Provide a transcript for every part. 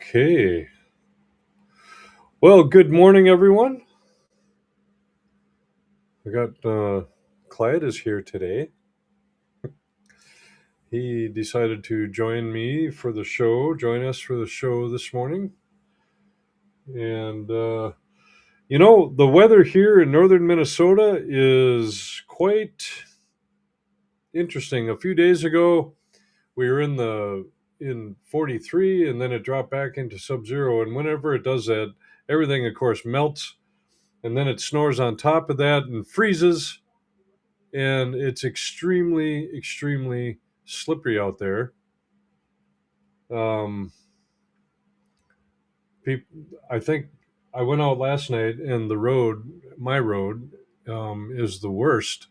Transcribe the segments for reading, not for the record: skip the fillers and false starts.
Okay. Well, good morning, everyone. I got Clyde is here today. He decided to join me for the show, join us for the show this morning. And, the weather here in northern Minnesota is quite interesting. A few days ago, we were in 43 and then it dropped back into sub-zero. And whenever it does that, everything, of course, melts. And then it snores on top of that and freezes, and it's extremely, extremely slippery out there. Um, I think I went out last night, and my road, is the worst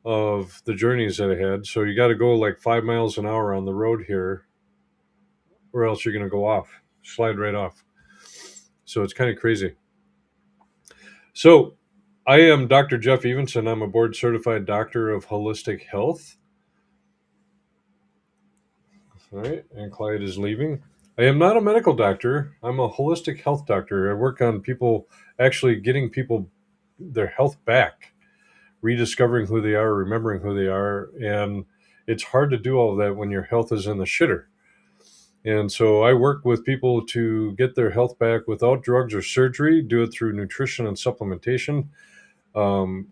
of the journeys that I had. So you got to go like 5 miles an hour on the road here, or else you're going to go off, slide right off. So it's kind of crazy. So I am Dr. Jeff Evenson. I'm a board certified doctor of holistic health. All right, and Clyde is leaving. I am not a medical doctor. I'm a holistic health doctor. I work on people actually getting people their health back, rediscovering who they are, remembering who they are. And it's hard to do all of that when your health is in the shitter. And so I work with people to get their health back without drugs or surgery, do it through nutrition and supplementation,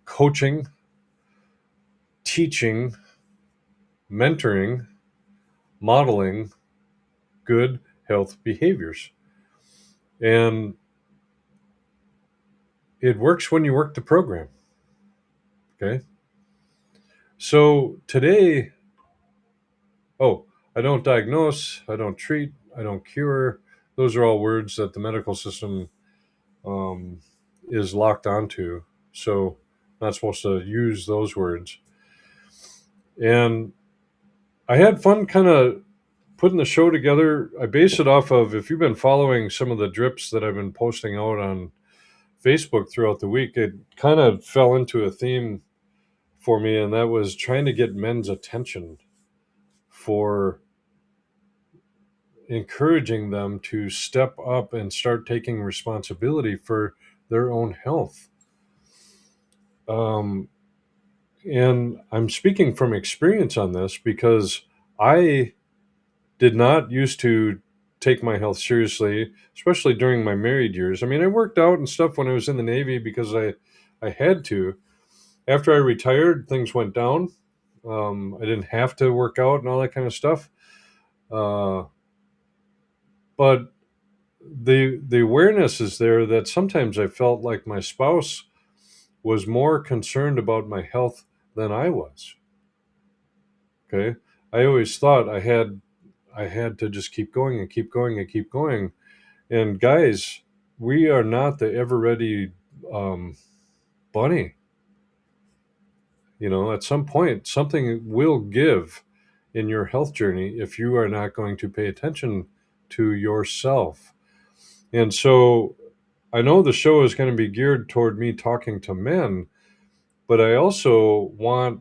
coaching, teaching, mentoring, modeling good health behaviors. And it works when you work the program. Okay. So today, I don't diagnose, I don't treat, I don't cure. Those are all words that the medical system um, is locked onto. So not supposed to use those words. And I had fun kind of putting the show together. I base it off of, if you've been following some of the drips that I've been posting out on Facebook throughout the week, it kind of fell into a theme for me, and that was trying to get men's attention for encouraging them to step up and start taking responsibility for their own health. Um, and I'm speaking from experience on this because I did not used to take my health seriously, especially during my married years. I mean, I worked out and stuff when I was in the Navy because I had to. After I retired, things went down. I didn't have to work out and all that kind of stuff. Uh, but the awareness is there that sometimes I felt like my spouse was more concerned about my health than I was. Okay. I always thought I had to just keep going and keep going and keep going. And guys, we are not the ever ready bunny. At some point something will give in your health journey if you are not going to pay attention to yourself. And so I know the show is going to be geared toward me talking to men, but I also want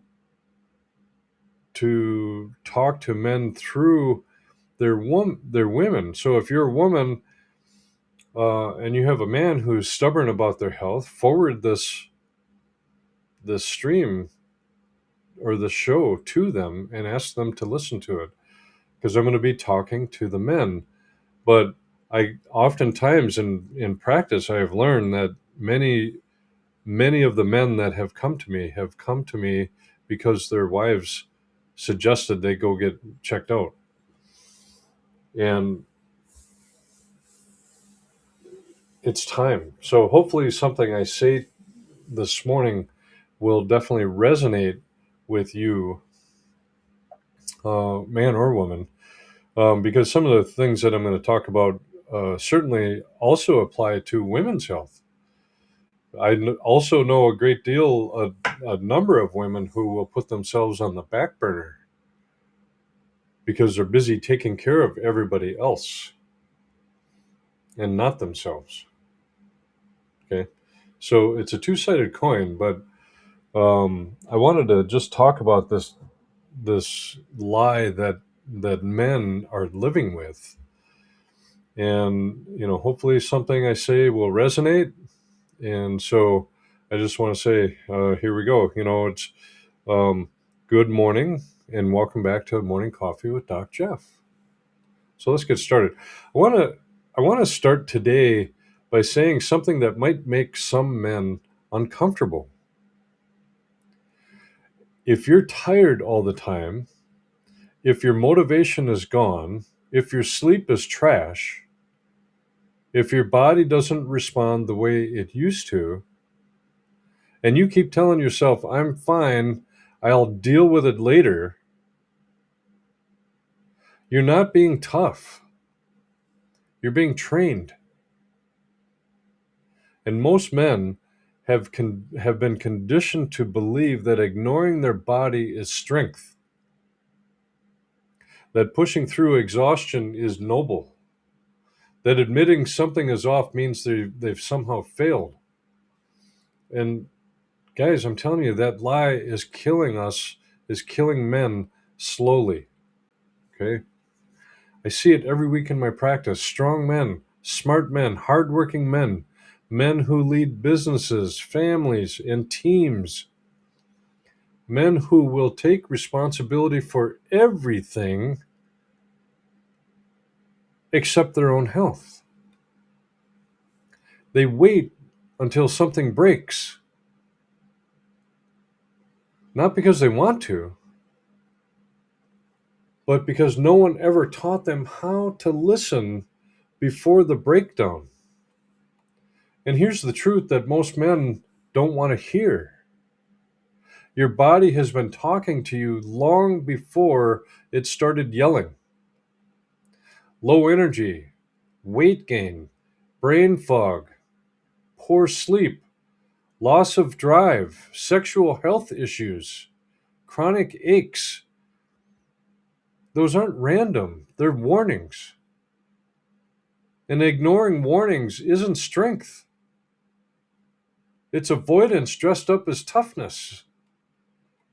to talk to men through their women. So if you're a woman and you have a man who's stubborn about their health, forward this stream or the show to them and ask them to listen to it, because I'm going to be talking to the men. But I oftentimes in practice I have learned that many of the men that have come to me because their wives suggested they go get checked out. And it's time. So hopefully something I say this morning will definitely resonate with you, man or woman, because some of the things that I'm going to talk about certainly also apply to women's health. Also know a great deal, a number of women who will put themselves on the back burner because they're busy taking care of everybody else and not themselves. Okay. So it's a two-sided coin, but I wanted to just talk about this lie that men are living with. And, hopefully something I say will resonate. And so I just want to say, here we go. It's good morning and welcome back to Morning Coffee with Doc Jeff. So let's get started. I want to start today by saying something that might make some men uncomfortable. If you're tired all the time, if your motivation is gone, if your sleep is trash, if your body doesn't respond the way it used to, and you keep telling yourself, I'm fine, I'll deal with it later, you're not being tough. You're being trained. And most men have been conditioned to believe that ignoring their body is strength, that pushing through exhaustion is noble, that admitting something is off means they've somehow failed. And guys, I'm telling you, that lie is killing us, is killing men slowly. Okay? I see it every week in my practice. Strong men, smart men, hardworking men, men who lead businesses, families, and teams, men who will take responsibility for everything except their own health. They wait until something breaks, not because they want to, but because no one ever taught them how to listen before the breakdown. And here's the truth that most men don't want to hear. Your body has been talking to you long before it started yelling. Low energy, weight gain, brain fog, poor sleep, loss of drive, sexual health issues, chronic aches. Those aren't random, they're warnings. And ignoring warnings isn't strength. It's avoidance dressed up as toughness.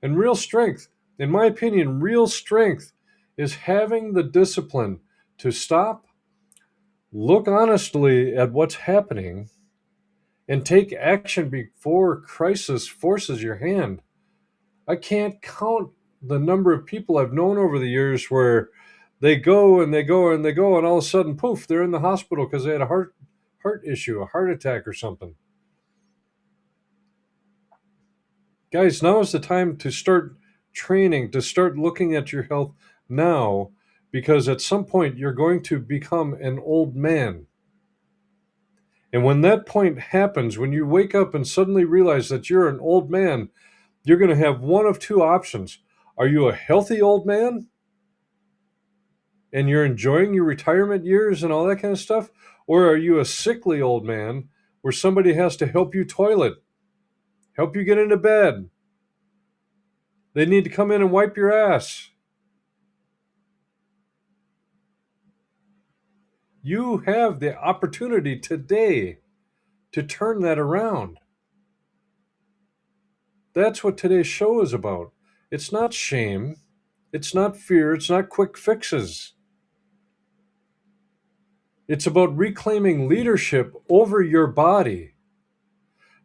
And real strength, in my opinion, real strength is having the discipline to stop, look honestly at what's happening, and take action before crisis forces your hand. I can't count the number of people I've known over the years where they go and they go and they go, and all of a sudden, poof, they're in the hospital because they had a heart issue, a heart attack or something. Guys, now is the time to start training, to start looking at your health now, because at some point you're going to become an old man. And when that point happens, when you wake up and suddenly realize that you're an old man, you're going to have one of two options. Are you a healthy old man and you're enjoying your retirement years and all that kind of stuff? Or are you a sickly old man where somebody has to help you toilet, help you get into bed? They need to come in and wipe your ass. You have the opportunity today to turn that around. That's what today's show is about. It's not shame. It's not fear. It's not quick fixes. It's about reclaiming leadership over your body.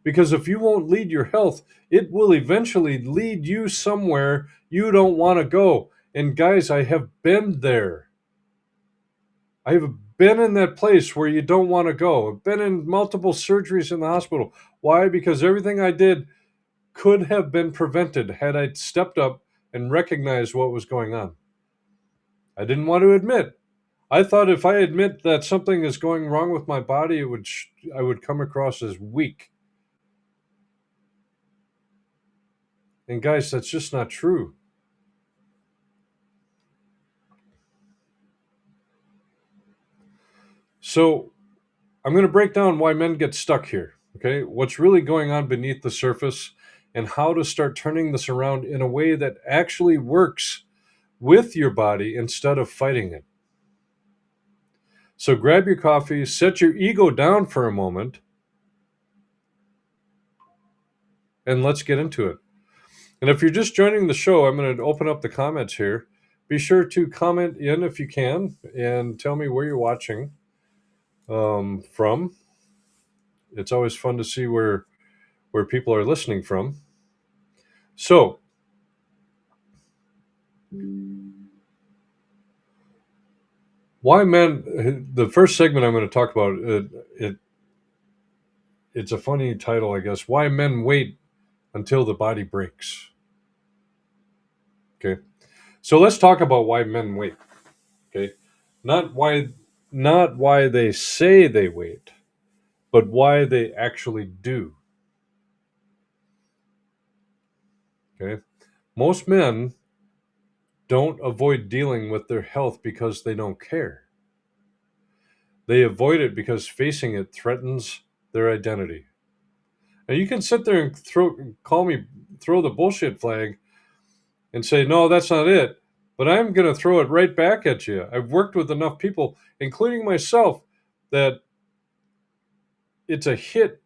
Because if you won't lead your health, it will eventually lead you somewhere you don't want to go. And guys, I have been there. I have been in that place where you don't want to go. I've been in multiple surgeries in the hospital. Why? Because everything I did could have been prevented had I stepped up and recognized what was going on. I didn't want to admit. I thought if I admit that something is going wrong with my body, I would come across as weak. And guys, that's just not true. So I'm going to break down why men get stuck here. Okay, what's really going on beneath the surface, and how to start turning this around in a way that actually works with your body instead of fighting it. So grab your coffee, set your ego down for a moment, and let's get into it. And if you're just joining the show, I'm going to open up the comments here. Be sure to comment in if you can and tell me where you're watching. from. It's always fun to see where people are listening from. So, why men? The first segment I'm going to talk about it's a funny title, I guess. Why men wait until the body breaks. Okay, so let's talk about why men wait. Okay, not why not why they say they wait, but why they actually do. Okay, most men don't avoid dealing with their health because they don't care. They avoid it because facing it threatens their identity. Now you can sit there and throw the bullshit flag and say, no, that's not it. But I'm going to throw it right back at you. I've worked with enough people, including myself, that it's a hit.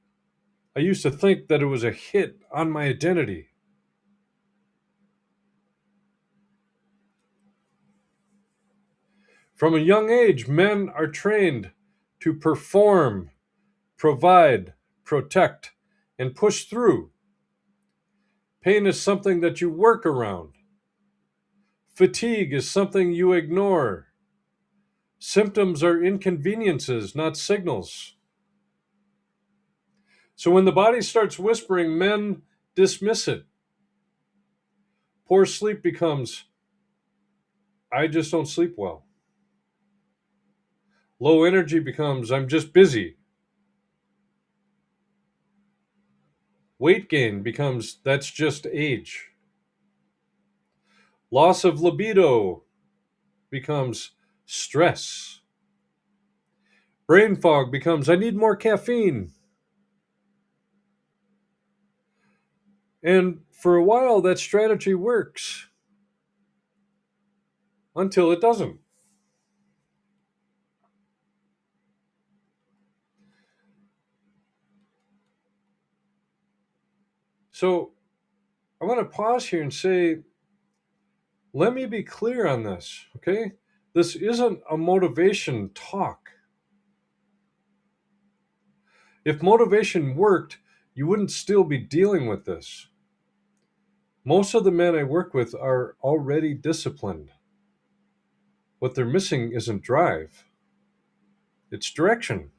I used to think that it was a hit on my identity. From a young age, men are trained to perform, provide, protect, and push through. Pain is something that you work around. Fatigue is something you ignore. Symptoms are inconveniences, not signals. So when the body starts whispering, men dismiss it. Poor sleep becomes, I just don't sleep well. Low energy becomes, I'm just busy. Weight gain becomes, that's just age. Loss of libido becomes stress. Brain fog becomes, I need more caffeine. And for a while, that strategy works until it doesn't. So I want to pause here and say, let me be clear on this, okay? This isn't a motivation talk. If motivation worked, you wouldn't still be dealing with this. Most of the men I work with are already disciplined. What they're missing isn't drive, it's direction.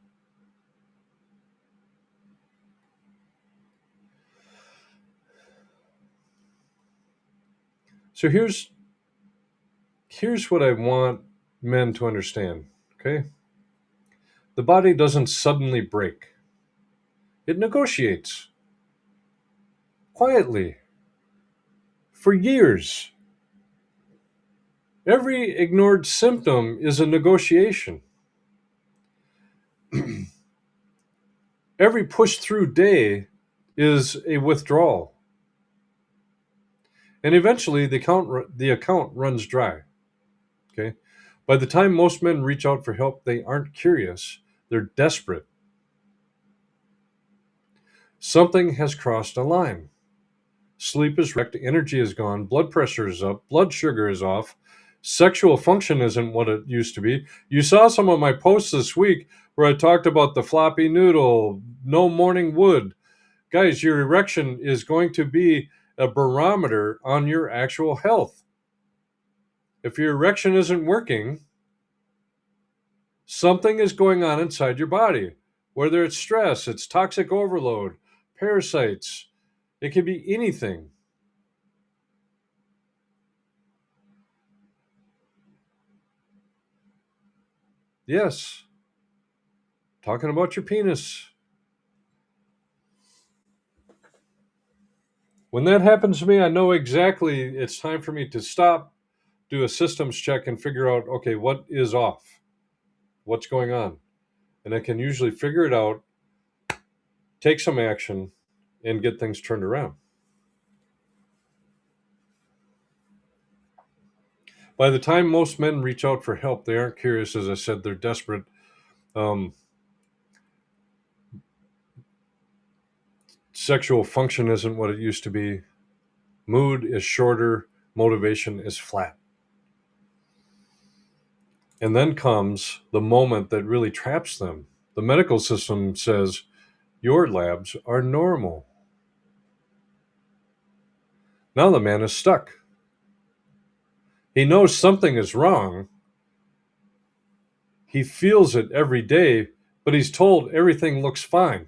So here's what I want men to understand, okay? The body doesn't suddenly break. It negotiates quietly for years. Every ignored symptom is a negotiation. Every push through day is a withdrawal. And eventually the account runs dry. Okay? By the time most men reach out for help, they aren't curious, they're desperate. Something has crossed a line. Sleep is wrecked, energy is gone, blood pressure is up, blood sugar is off, sexual function isn't what it used to be. You saw some of my posts this week where I talked about the floppy noodle, no morning wood. Guys, your erection is going to be a barometer on your actual health. If your erection isn't working, something is going on inside your body, whether it's stress, it's toxic overload, parasites, it could be anything. Yes, talking about your penis. When that happens to me, I know exactly it's time for me to stop, do a systems check, and figure out, okay, what is off? What's going on? And I can usually figure it out, take some action, and get things turned around. By the time most men reach out for help, they aren't curious. As I said, they're desperate. Um, Sexual function isn't what it used to be. Mood is shorter. Motivation is flat. And then comes the moment that really traps them. The medical system says your labs are normal. Now the man is stuck. He knows something is wrong. He feels it every day, but he's told everything looks fine.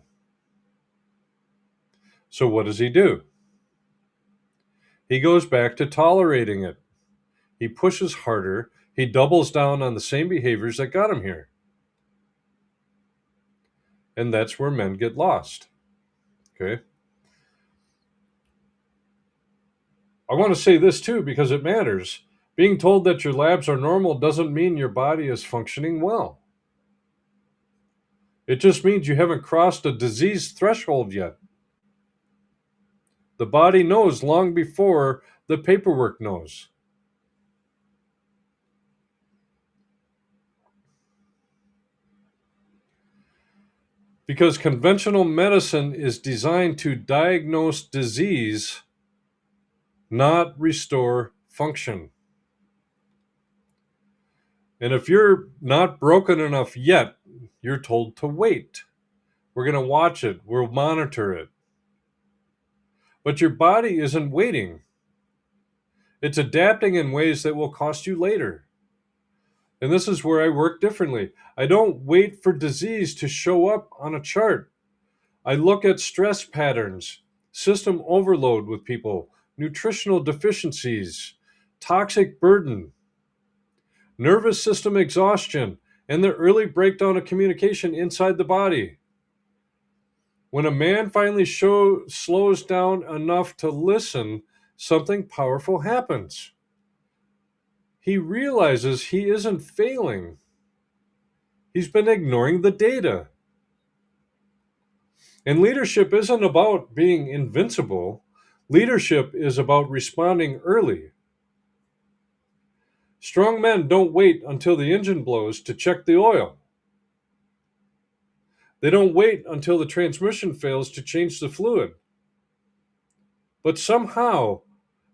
So what does he do? He goes back to tolerating it. He pushes harder. He doubles down on the same behaviors that got him here. And that's where men get lost. Okay. I want to say this too because it matters. Being told that your labs are normal doesn't mean your body is functioning well. It just means you haven't crossed a disease threshold yet. The body knows long before the paperwork knows. Because conventional medicine is designed to diagnose disease, not restore function. And if you're not broken enough yet, you're told to wait. We're going to watch it, we'll monitor it. But your body isn't waiting, it's adapting in ways that will cost you later. And this is where I work differently. I don't wait for disease to show up on a chart. I look at stress patterns, system overload with people, nutritional deficiencies, toxic burden, nervous system exhaustion, and the early breakdown of communication inside the body. When a man finally slows down enough to listen, something powerful happens. He realizes he isn't failing. He's been ignoring the data. And leadership isn't about being invincible. Leadership is about responding early. Strong men don't wait until the engine blows to check the oil. They don't wait until the transmission fails to change the fluid. But somehow,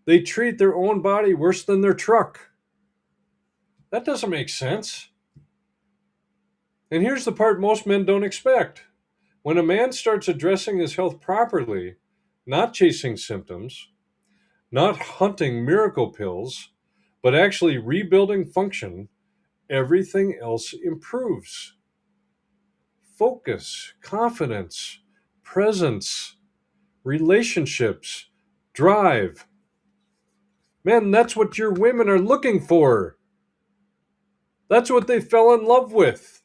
they treat their own body worse than their truck. That doesn't make sense. And here's the part most men don't expect. When a man starts addressing his health properly, not chasing symptoms, not hunting miracle pills, but actually rebuilding function, everything else improves. Focus, confidence, presence, relationships, drive. Man, that's what your women are looking for. That's what they fell in love with.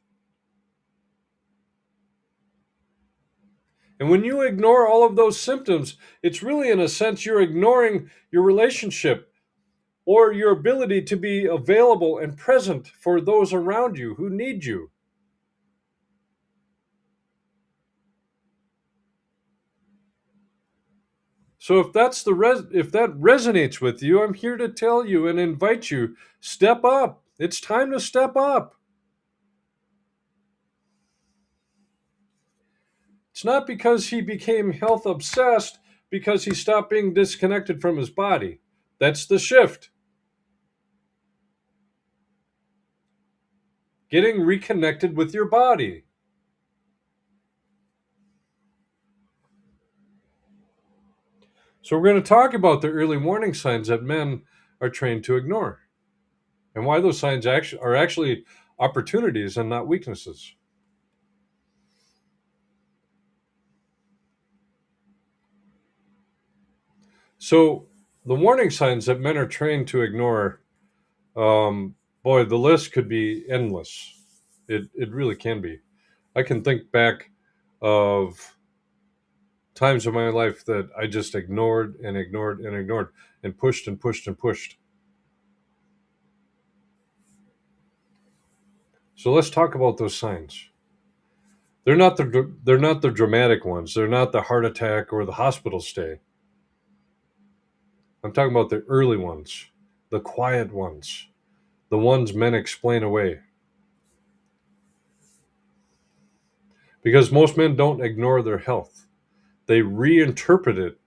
And when you ignore all of those symptoms, it's really, in a sense, you're ignoring your relationship or your ability to be available and present for those around you who need you. So if if that resonates with you, I'm here to tell you and invite you, step up. It's time to step up. It's not because he became health obsessed, because he stopped being disconnected from his body. That's the shift. Getting reconnected with your body. So we're going to talk about the early warning signs that men are trained to ignore and why those signs are actually opportunities and not weaknesses. So the warning signs that men are trained to ignore, boy, the list could be endless. It really can be. I can think back of times in my life that I just ignored and ignored and ignored and pushed and pushed and pushed. So let's talk about those signs. They're not the dramatic ones. They're not the heart attack or the hospital stay. I'm talking about the early ones, the quiet ones, the ones men explain away. Because most men don't ignore their health. They reinterpret it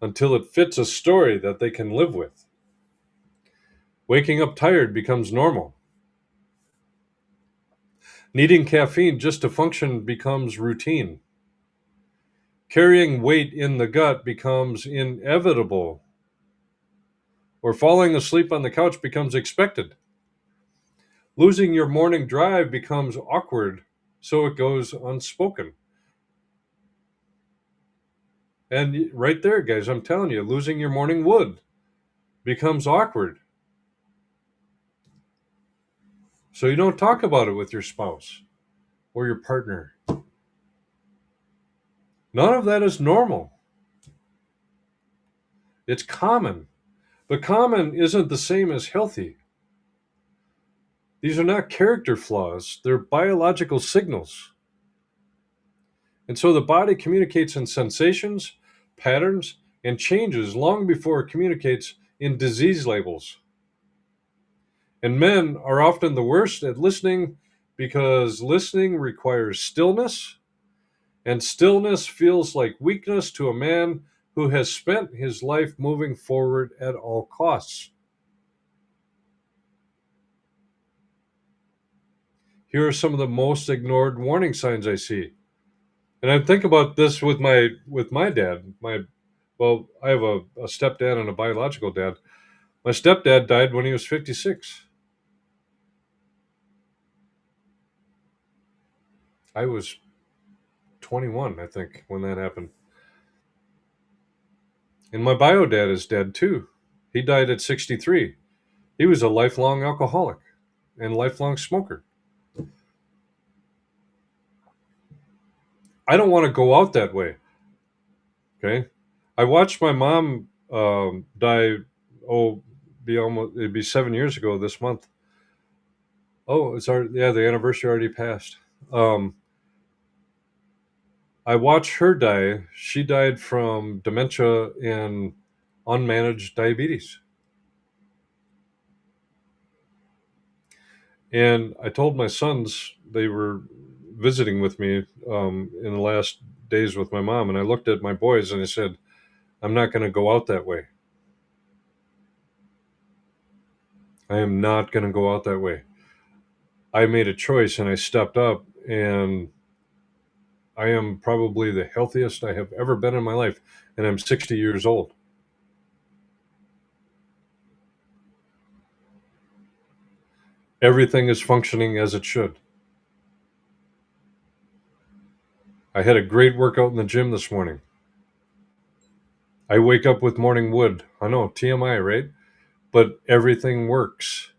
until it fits a story that they can live with. Waking up tired becomes normal. Needing caffeine just to function becomes routine. Carrying weight in the gut becomes inevitable, or falling asleep on the couch becomes expected. Losing your morning drive becomes awkward, so it goes unspoken. And right there, guys, I'm telling you, losing your morning wood becomes awkward. So you don't talk about it with your spouse or your partner. None of that is normal. It's common. But common isn't the same as healthy. These are not character flaws, they're biological signals. And so the body communicates in sensations, patterns, and changes long before it communicates in disease labels. And men are often the worst at listening because listening requires stillness, and stillness feels like weakness to a man who has spent his life moving forward at all costs. Here are some of the most ignored warning signs I see. And I think about this with my dad. I have a stepdad and a biological dad. My stepdad died when he was 56. I was 21, I think, when that happened. And my bio dad is dead too. He died at 63. He was a lifelong alcoholic and lifelong smoker. I don't want to go out that way. Okay. I watched my mom die. Oh, it'd be 7 years ago this month. Oh, the anniversary already passed. Um, I watched her die. She died from dementia and unmanaged diabetes. And I told my sons, they were visiting with me in the last days with my mom, and I looked at my boys and I said, I'm not going to go out that way. I am not going to go out that way. I made a choice and I stepped up, and I am probably the healthiest I have ever been in my life, and I'm 60 years old. Everything is functioning as it should. I had a great workout in the gym this morning. I wake up with morning wood. I know, TMI, right? But everything works.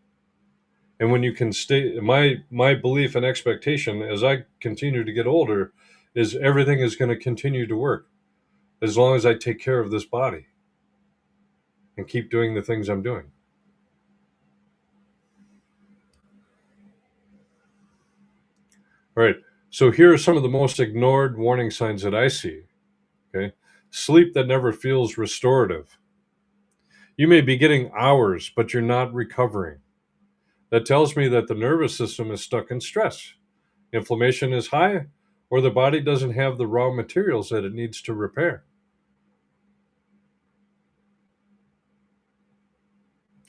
And when you can stay, my belief and expectation as I continue to get older is everything is going to continue to work as long as I take care of this body and keep doing the things I'm doing. All right. So here are some of the most ignored warning signs that I see. Okay. Sleep that never feels restorative. You may be getting hours, but you're not recovering. That tells me that the nervous system is stuck in stress. Inflammation is high, or the body doesn't have the raw materials that it needs to repair.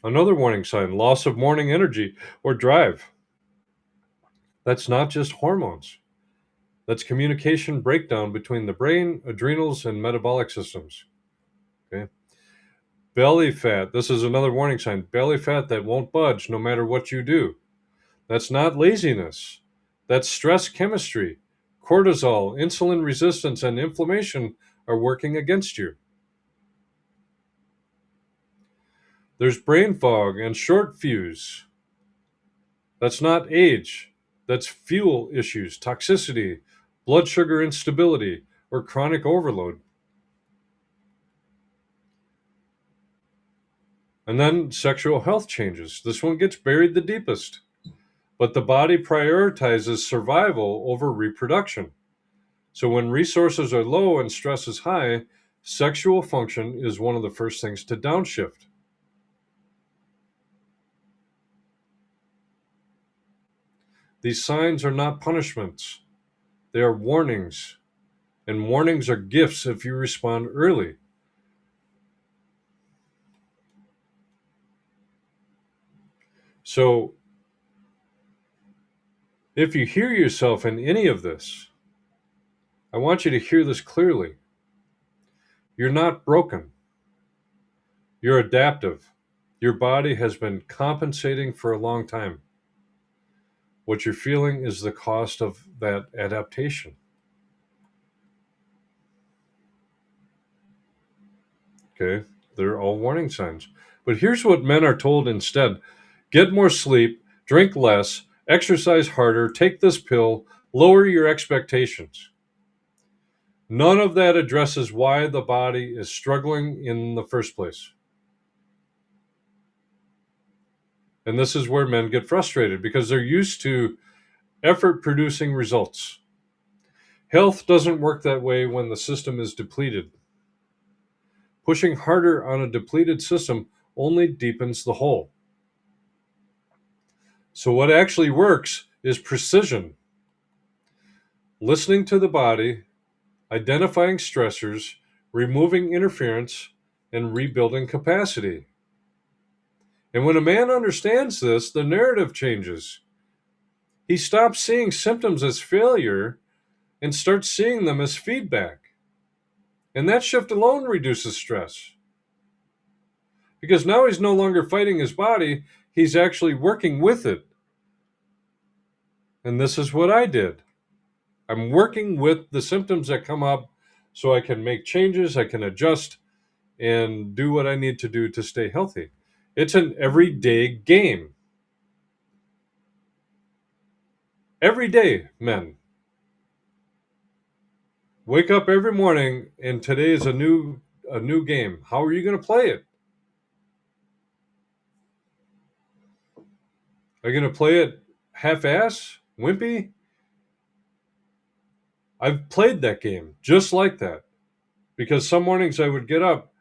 Another warning sign, loss of morning energy or drive. That's not just hormones. That's communication breakdown between the brain, adrenals, and metabolic systems. Okay. Belly fat. This is another warning sign. Belly fat that won't budge no matter what you do. That's not laziness. That's stress chemistry. Cortisol, insulin resistance, and inflammation are working against you. There's brain fog and short fuse. That's not age. That's fuel issues, toxicity, blood sugar instability, or chronic overload. And then sexual health changes. This one gets buried the deepest. But the body prioritizes survival over reproduction. So when resources are low and stress is high, sexual function is one of the first things to downshift. These signs are not punishments, they are warnings. And warnings are gifts if you respond early. So If you hear yourself in any of this, I want you to hear this clearly. You're not broken. You're adaptive. Your body has been compensating for a long time. What you're feeling is the cost of that adaptation. Okay? They're all warning signs. But here's what men are told instead: get more sleep, drink less, exercise harder, take this pill, lower your expectations. None of that addresses why the body is struggling in the first place. And this is where men get frustrated because they're used to effort producing results. Health doesn't work that way when the system is depleted. Pushing harder on a depleted system only deepens the hole. So, what actually works is precision, listening to the body, identifying stressors, removing interference, and rebuilding capacity. And when a man understands this, the narrative changes. He stops seeing symptoms as failure and starts seeing them as feedback. And that shift alone reduces stress. Because now he's no longer fighting his body, he's actually working with it. And this is what I did. I'm working with the symptoms that come up so I can make changes, I can adjust, and do what I need to do to stay healthy. It's an everyday game. Every day, men. Wake up every morning, and today is a new game. How are you going to play it? Are you going to play it half-ass, wimpy? I've played that game just like that because some mornings I would get up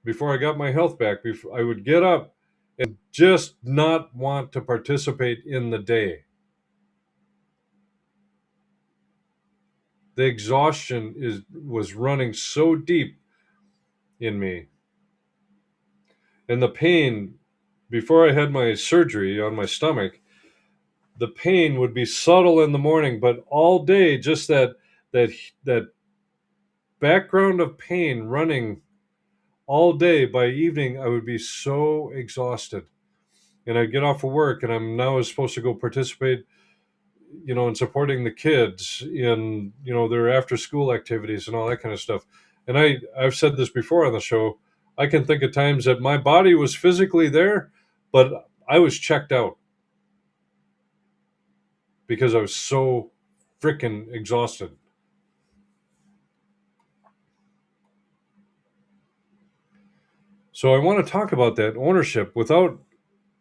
before I got my health back. Before I would get up and just not want to participate in the day. The exhaustion was running so deep in me, and the pain before I had my surgery on my stomach. The pain would be subtle in the morning, but all day, just that that background of pain running all day. By evening, I would be so exhausted, and I'd get off of work, and I'm now supposed to go participate, in supporting the kids in their after school activities and all that kind of stuff. And I've said this before on the show. I can think of times that my body was physically there, but I was checked out because I was so freaking exhausted. So I want to talk about that ownership without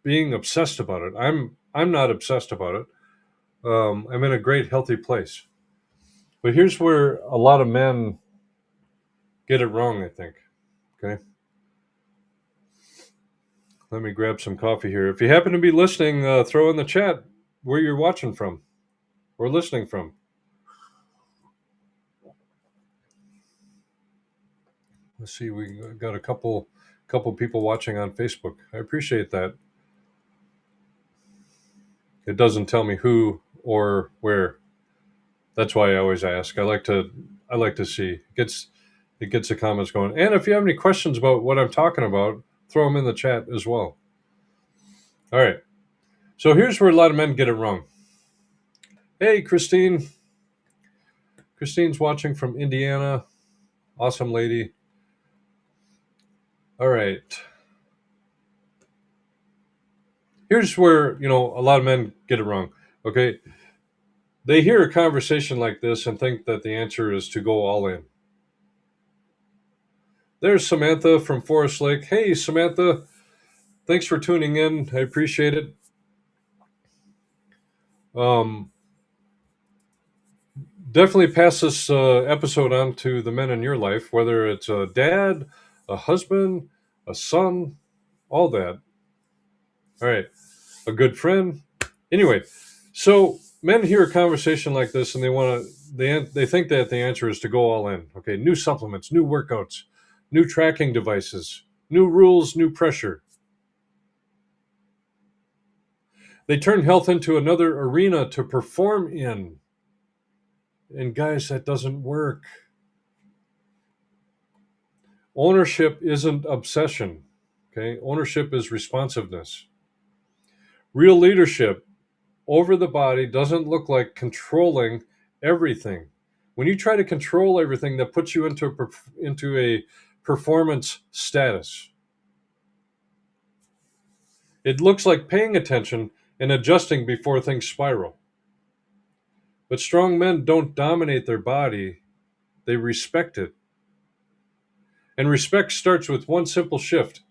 being obsessed about it. I'm not obsessed about it. I'm in a great healthy place. But here's where a lot of men get it wrong, I think. Okay. Let me grab some coffee here. If you happen to be listening, throw in the chat where you're watching from or listening from. Let's see, we got a couple people watching on Facebook. I appreciate that. It doesn't tell me who or where. That's why I always ask. I like to see. It gets the comments going. And if you have any questions about what I'm talking about, throw them in the chat as well. All right. So here's where a lot of men get it wrong. Hey, Christine. Christine's watching from Indiana. Awesome lady. All right. Here's where, a lot of men get it wrong. Okay. They hear a conversation like this and think that the answer is to go all in. There's Samantha from Forest Lake. Hey, Samantha. Thanks for tuning in. I appreciate it. Definitely pass this episode on to the men in your life, whether it's a dad, a husband, a son, all that. All right. A good friend. Anyway, so men hear a conversation like this and they think that the answer is to go all in. Okay, new supplements, new workouts, new tracking devices, new rules, new pressure. They turn health into another arena to perform in. And guys, that doesn't work. Ownership isn't obsession. Okay? Ownership is responsiveness. Real leadership over the body doesn't look like controlling everything. When you try to control everything, that puts you into a performance status. It looks like paying attention and adjusting before things spiral. But strong men don't dominate their body, they respect it. And respect starts with one simple shift.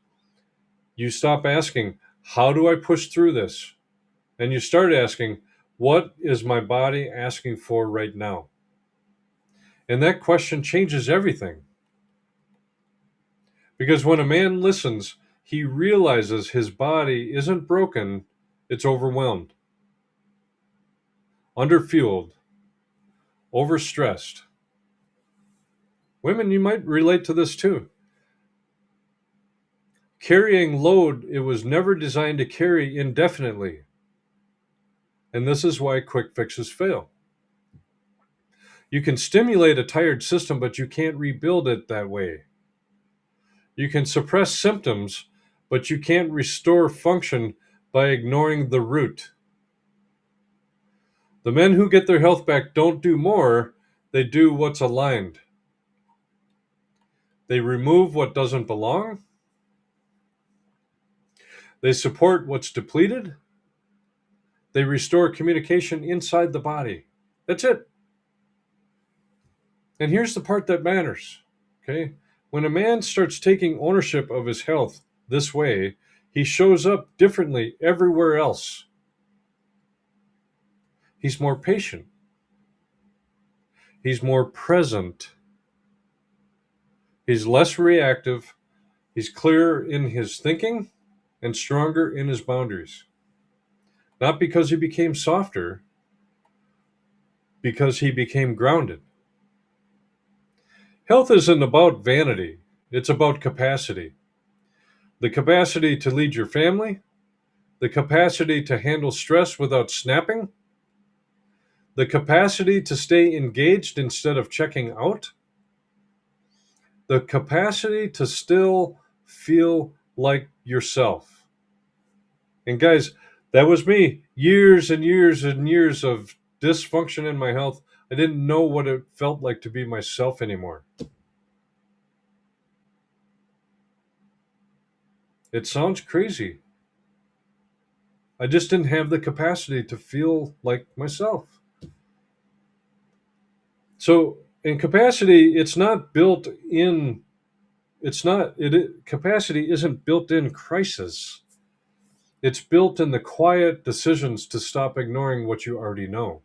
You stop asking, how do I push through this? And you start asking, what is my body asking for right now? And that question changes everything. Because when a man listens, he realizes his body isn't broken, it's overwhelmed, underfueled, overstressed. Women, you might relate to this too. Carrying load it was never designed to carry indefinitely. And this is why quick fixes fail. You can stimulate a tired system, but you can't rebuild it that way. You can suppress symptoms, but you can't restore function by ignoring the root. The men who get their health back don't do more, they do what's aligned. They remove what doesn't belong, they support what's depleted, they restore communication inside the body. That's it. And here's the part that matters. Okay? When a man starts taking ownership of his health this way, he shows up differently everywhere else. He's more patient. He's more present. He's less reactive. He's clearer in his thinking and stronger in his boundaries. Not because he became softer, because he became grounded. Health isn't about vanity, it's about capacity. The capacity to lead your family, the capacity to handle stress without snapping, the capacity to stay engaged instead of checking out, the capacity to still feel like yourself. And guys, that was me. Years and years and years of dysfunction in my health. I didn't know what it felt like to be myself anymore. It sounds crazy. I just didn't have the capacity to feel like myself. So, in capacity, it's not built in, capacity isn't built in crisis. It's built in the quiet decisions to stop ignoring what you already know.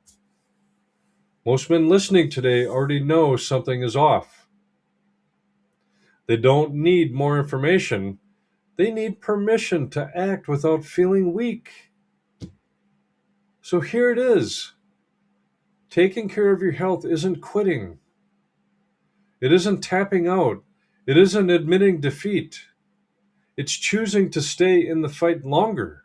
Most men listening today already know something is off. They don't need more information. They need permission to act without feeling weak. So here it is. Taking care of your health isn't quitting. It isn't tapping out. It isn't admitting defeat. It's choosing to stay in the fight longer.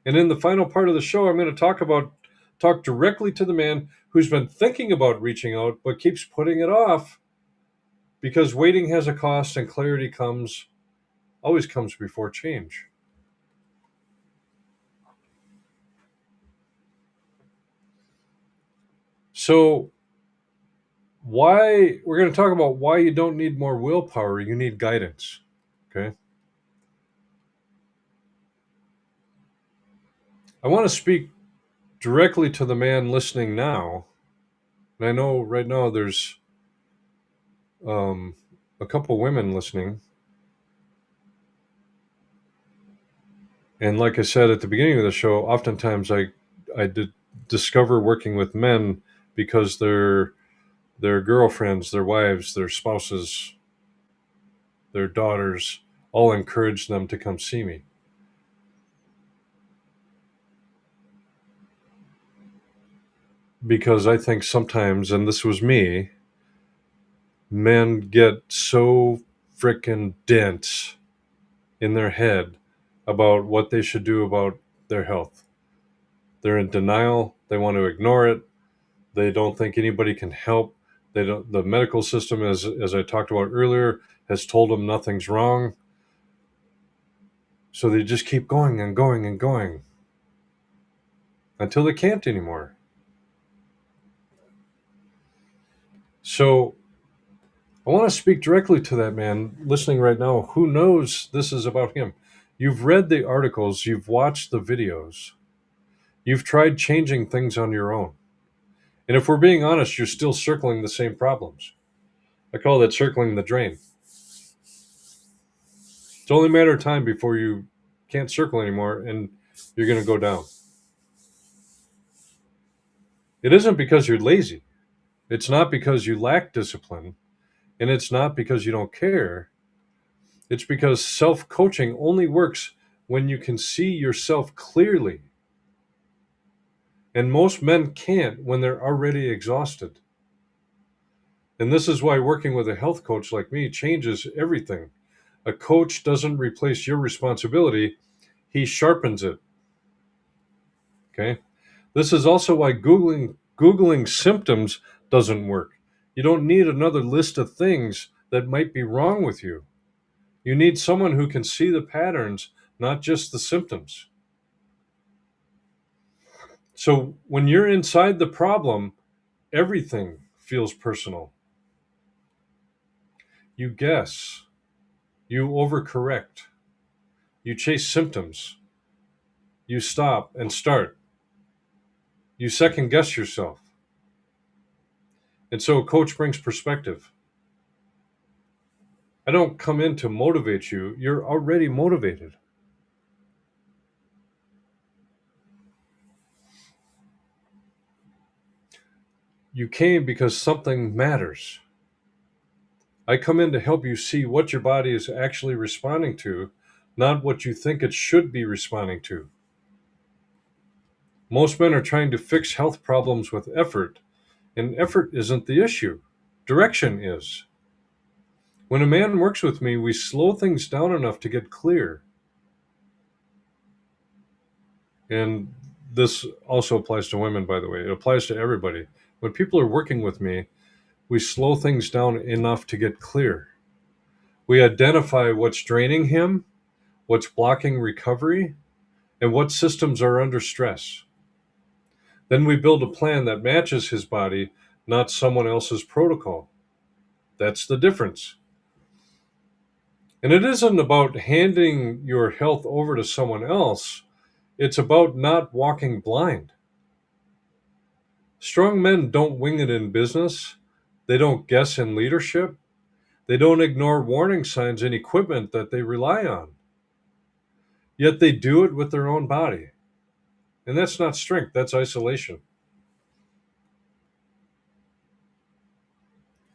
And in the final part of the show, I'm going to talk directly to the man who's been thinking about reaching out but keeps putting it off because waiting has a cost and clarity always comes before change. So we're going to talk about why you don't need more willpower, you need guidance. Okay? I want to speak directly to the man listening now. And I know right now there's a couple women listening. And like I said at the beginning of the show, oftentimes I did discover working with men because their girlfriends, their wives, their spouses, their daughters all encourage them to come see me. Because I think sometimes, and this was me, men get so freaking dense in their head about what they should do about their health. They're in denial. They want to ignore it. They don't think anybody can help. They don't. The medical system, as I talked about earlier, has told them nothing's wrong. So they just keep going and going and going until they can't anymore. So I want to speak directly to that man listening right now who knows this is about him. You've read the articles, you've watched the videos, you've tried changing things on your own. And if we're being honest, you're still circling the same problems. I call that circling the drain. It's only a matter of time before you can't circle anymore and you're going to go down. It isn't because you're lazy. It's not because you lack discipline. And it's not because you don't care. It's because self-coaching only works when you can see yourself clearly. And most men can't when they're already exhausted. And this is why working with a health coach like me changes everything. A coach doesn't replace your responsibility, he sharpens it. Okay? This is also why Googling symptoms doesn't work. You don't need another list of things that might be wrong with you. You need someone who can see the patterns, not just the symptoms. So when you're inside the problem, everything feels personal. You guess, you overcorrect, you chase symptoms, you stop and start, you second guess yourself. And so a coach brings perspective. I don't come in to motivate you, you're already motivated. You came because something matters. I come in to help you see what your body is actually responding to, not what you think it should be responding to. Most men are trying to fix health problems with effort, and effort isn't the issue. Direction is. When a man works with me, we slow things down enough to get clear. And this also applies to women, by the way. It applies to everybody. When people are working with me, we slow things down enough to get clear. We identify what's draining him, what's blocking recovery, and what systems are under stress. Then we build a plan that matches his body, not someone else's protocol. That's the difference. And it isn't about handing your health over to someone else. It's about not walking blind. Strong men don't wing it in business. They don't guess in leadership. They don't ignore warning signs and equipment that they rely on. Yet they do it with their own body. And that's not strength, that's isolation.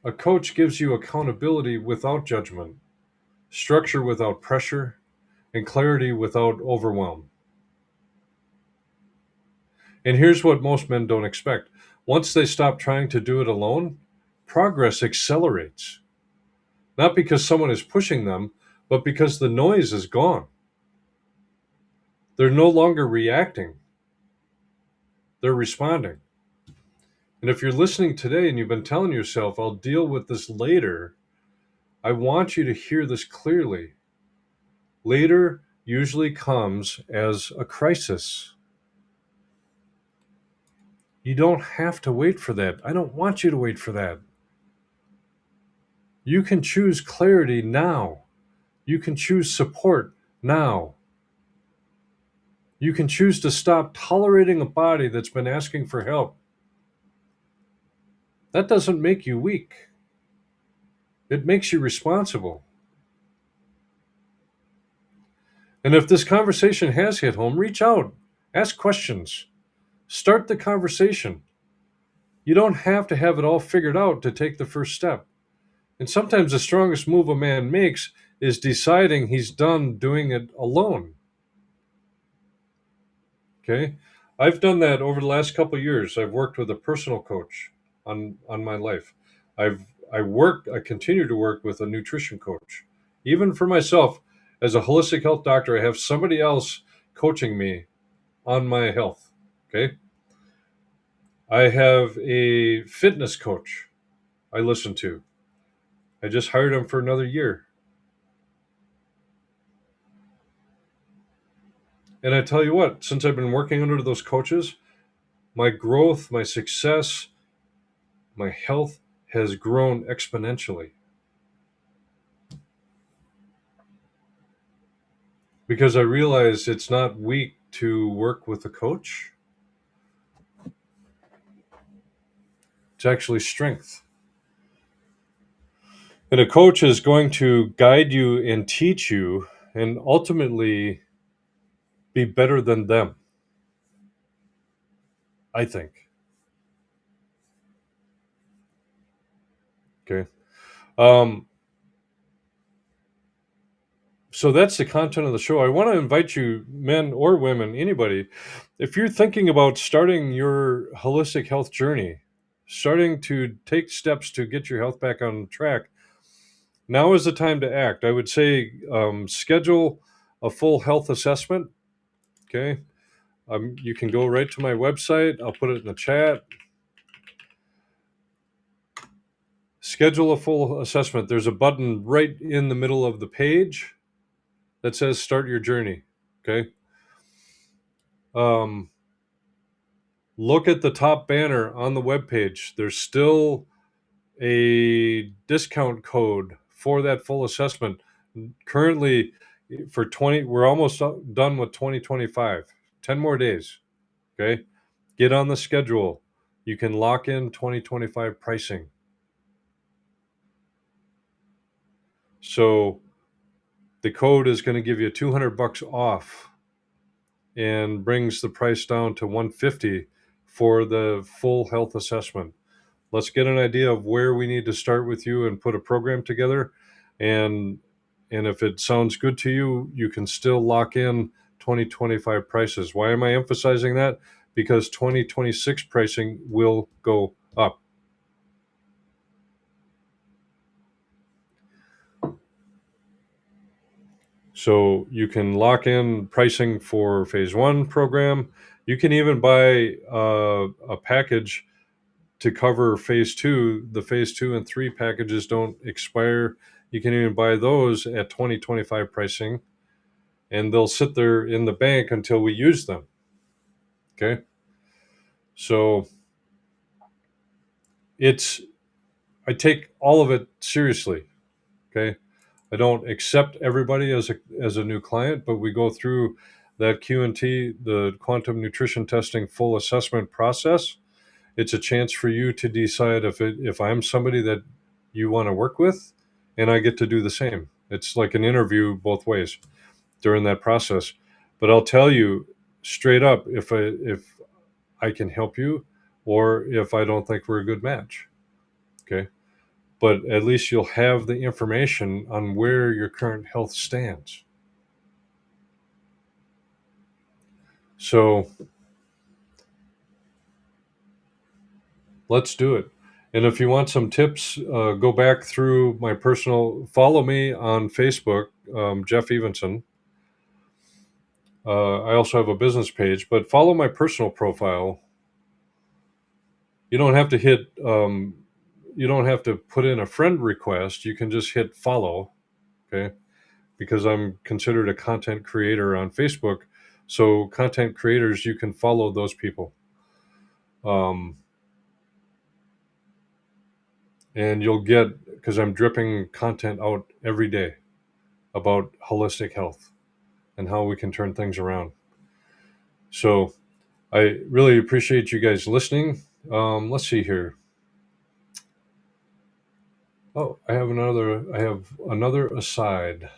A coach gives you accountability without judgment, structure without pressure, and clarity without overwhelm. And here's what most men don't expect. Once they stop trying to do it alone, progress accelerates. Not because someone is pushing them, but because the noise is gone. They're no longer reacting, they're responding. And if you're listening today and you've been telling yourself, I'll deal with this later, I want you to hear this clearly. Later usually comes as a crisis. You don't have to wait for that. I don't want you to wait for that. You can choose clarity now. You can choose support now. You can choose to stop tolerating a body that's been asking for help. That doesn't make you weak. It makes you responsible. And if this conversation has hit home, reach out, ask questions, start the conversation. You don't have to have it all figured out to take the first step. And sometimes the strongest move a man makes is deciding he's done doing it alone. Okay? I've done that over the last couple of years. I've worked with a personal coach on my life. I continue to work with a nutrition coach. Even for myself, as a holistic health doctor, I have somebody else coaching me on my health. Okay. I have a fitness coach I listen to. I just hired him for another year. And I tell you what, since I've been working under those coaches, my growth, my success, my health has grown exponentially because I realize it's not weak to work with a coach, it's actually strength. And a coach is going to guide you and teach you and ultimately be better than them, I think. Okay. Um, so that's the content of the show. I want to invite you, men or women, anybody, if you're thinking about starting your holistic health journey, starting to take steps to get your health back on track, now is the time to act. I would say schedule a full health assessment. Okay. You can go right to my website. I'll put it in the chat. Schedule a full assessment. There's a button right in the middle of the page that says start your journey. Okay. Um, look at the top banner on the webpage. There's still a discount code for that full assessment. Currently, for 20, we're almost done with 2025. 10 more days. Okay. Get on the schedule. You can lock in 2025 pricing. So the code is going to give you $200 off and brings the price down to 150 for the full health assessment. Let's get an idea of where we need to start with you and put a program together. And if it sounds good to you, you can still lock in 2025 prices. Why am I emphasizing that? Because 2026 pricing will go up. So you can lock in pricing for phase one program. You can even buy a package to cover phase two. The phase two and three packages don't expire. You can even buy those at 2025 pricing, and they'll sit there in the bank until we use them. Okay. So I take all of it seriously. Okay. I don't accept everybody as a new client, but we go through that Q&T, the quantum nutrition testing full assessment process. It's a chance for you to decide if I'm somebody that you want to work with, and I get to do the same. It's like an interview both ways during that process. But I'll tell you straight up if I can help you or if I don't think we're a good match. Okay. But at least you'll have the information on where your current health stands. So let's do it. And if you want some tips, go back through my personal, follow me on Facebook, Jeff Evenson. I also have a business page, but follow my personal profile. You don't have to you don't have to put in a friend request. You can just hit follow. Okay. Because I'm considered a content creator on Facebook. So content creators, you can follow those people. Um, and you'll get, because I'm dripping content out every day about holistic health and how we can turn things around. So I really appreciate you guys listening. Let's see here. Oh, I have another aside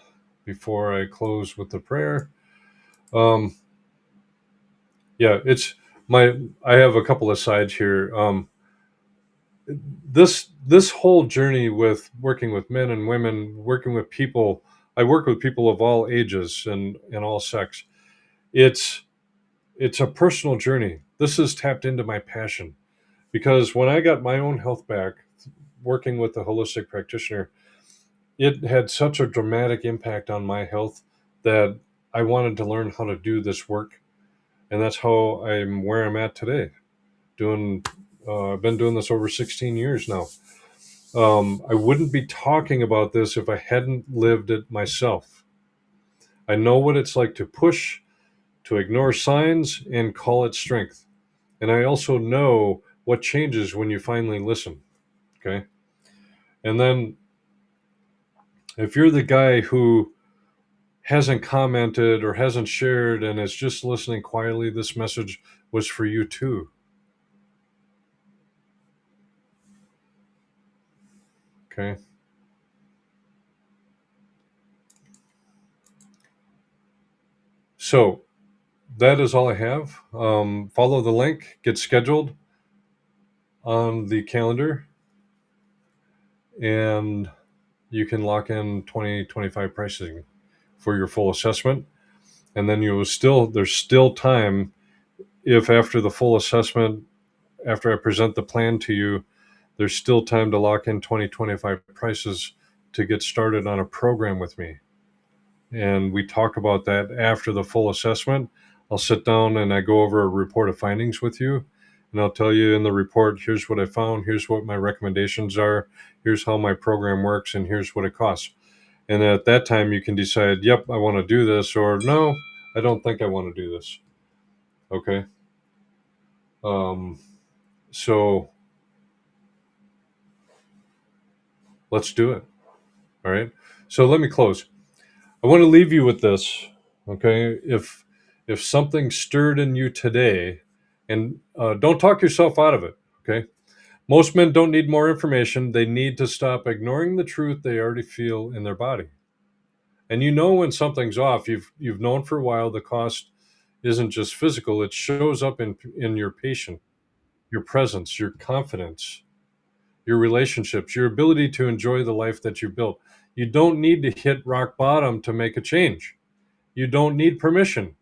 before I close with the prayer. Um, yeah, it's I have a couple of sides here. This whole journey with working with men and women, working with people, I work with people of all ages and all sex. It's it's a personal journey. This has tapped into my passion because when I got my own health back, working with a holistic practitioner, it had such a dramatic impact on my health that I wanted to learn how to do this work And that's how I'm where I'm at today. Doing, I've been doing this over 16 years now. I wouldn't be talking about this if I hadn't lived it myself. I know what it's like to push, to ignore signs, and call it strength. And I also know what changes when you finally listen. Okay. And then if you're the guy who hasn't commented or hasn't shared and is just listening quietly, this message was for you too. Okay. So that is all I have. Follow the link, get scheduled on the calendar, and you can lock in 2025 pricing for your full assessment. And then there's still time if after the full assessment, after I present the plan to you, there's still time to lock in 2025 prices to get started on a program with me. And we talk about that after the full assessment. I'll sit down and I go over a report of findings with you. And I'll tell you in the report, here's what I found, here's what my recommendations are, here's how my program works, and here's what it costs. And at that time, you can decide, yep, I want to do this, or no, I don't think I want to do this. Okay. Um, so let's do it. All right. So let me close. I want to leave you with this. Okay. If something stirred in you today, and don't talk yourself out of it. Okay. Most men don't need more information. They need to stop ignoring the truth they already feel in their body. And you know when something's off. You've known for a while the cost isn't just physical. It shows up in your patient, your presence, your confidence, your relationships, your ability to enjoy the life that you built. You don't need to hit rock bottom to make a change. You don't need permission,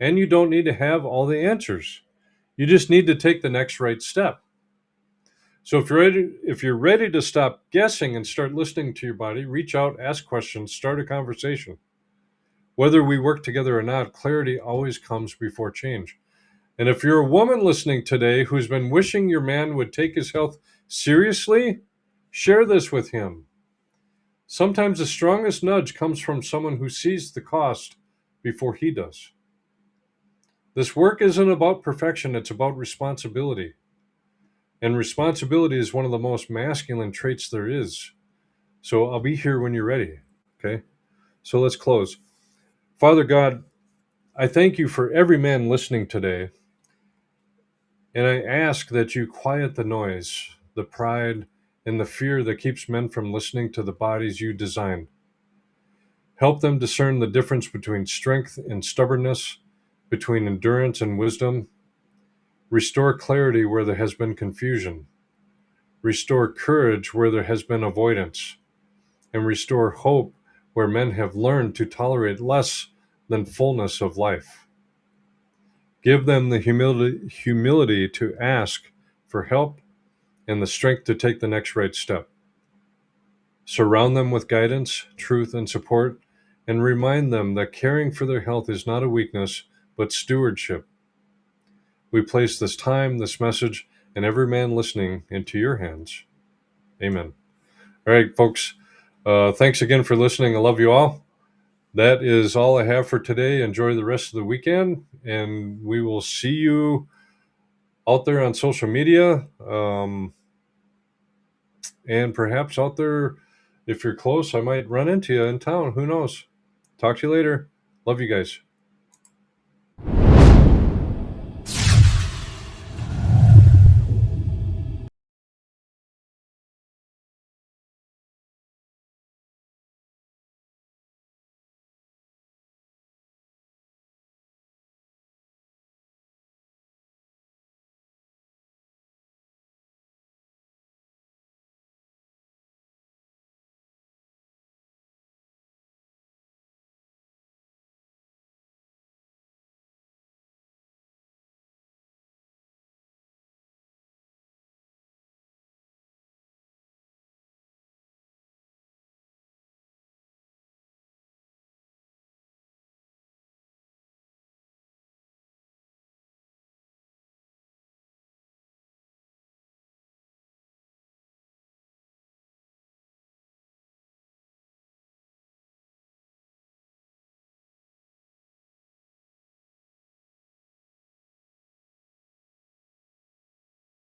and you don't need to have all the answers. You just need to take the next right step. So if you're ready to stop guessing and start listening to your body, reach out, ask questions, start a conversation. Whether we work together or not, clarity always comes before change. And if you're a woman listening today who's been wishing your man would take his health seriously, share this with him. Sometimes the strongest nudge comes from someone who sees the cost before he does. This work isn't about perfection, it's about responsibility. And responsibility is one of the most masculine traits there is. So I'll be here when you're ready. Okay? So let's close. Father God, I thank you for every man listening today. And I ask that you quiet the noise, the pride, and the fear that keeps men from listening to the bodies you designed. Help them discern the difference between strength and stubbornness, between endurance and wisdom. Restore clarity where there has been confusion. Restore courage where there has been avoidance. And restore hope where men have learned to tolerate less than fullness of life. Give them the humility to ask for help and the strength to take the next right step. Surround them with guidance, truth, and support, and remind them that caring for their health is not a weakness, but stewardship. We place this time, this message, and every man listening into your hands. Amen. All right, folks. Thanks again for listening. I love you all. That is all I have for today. Enjoy the rest of the weekend, and we will see you out there on social media, and perhaps out there, if you're close, I might run into you in town. Who knows? Talk to you later. Love you guys.